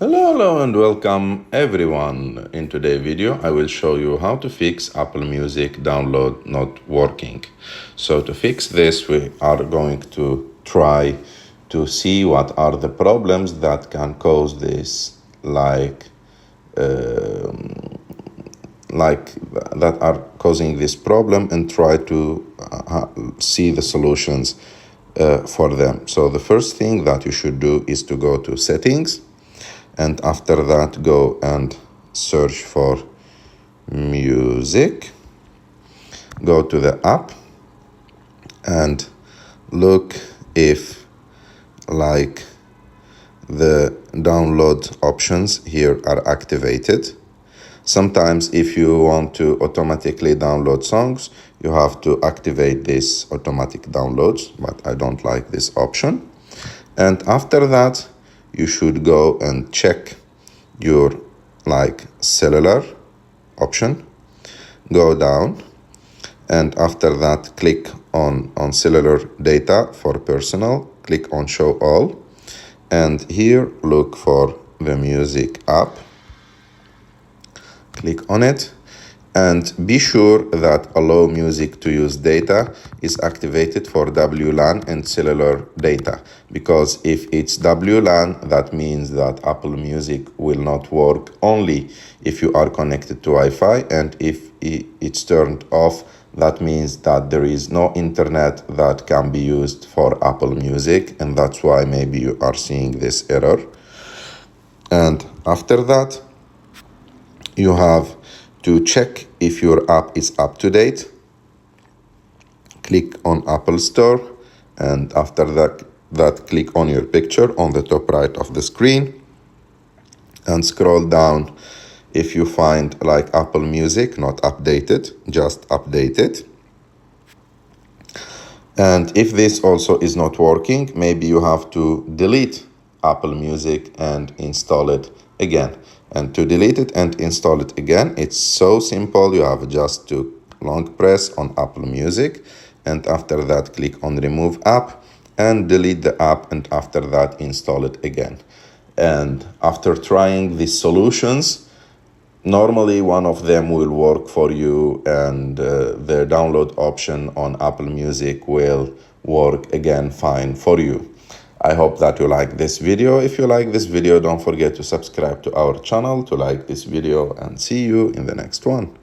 Hello and welcome everyone. In today's video I will show you how to fix Apple Music download not working. So to fix this we are going to try to see what are the problems that can cause this like that are causing this problem and try to see the solutions for them. So the first thing that you should do is to go to settings, and after that go and search for music. Go to the app and look if like the download options here are activated. Sometimes if you want to automatically download songs, you have to activate this automatic downloads, but I don't like this option. And after that you should go and check your cellular option. Go down, and after that click on cellular data for personal. Click on show all, and here look for the music app. Click on it and be sure that allow music to use data is activated for WLAN and cellular data, because if it's WLAN, that means that Apple Music will not work only if you are connected to Wi-Fi, and if it's turned off, that means that there is no internet that can be used for Apple Music, and that's why maybe you are seeing this error. And after that you have to check if your app is up to date. Click on Apple Store, and after that click on your picture on the top right of the screen and scroll down. If you find like Apple Music not updated, just update it. And if this also is not working, maybe you have to delete Apple Music and install it again. And to delete it and install it again, it's so simple. You have just to long press on Apple Music, and after that click on remove app and delete the app, and after that install it again. And after trying these solutions, normally one of them will work for you, and the download option on Apple Music will work again fine for you. I hope that you like this video. If you like this video, don't forget to subscribe to our channel, to like this video, and see you in the next one.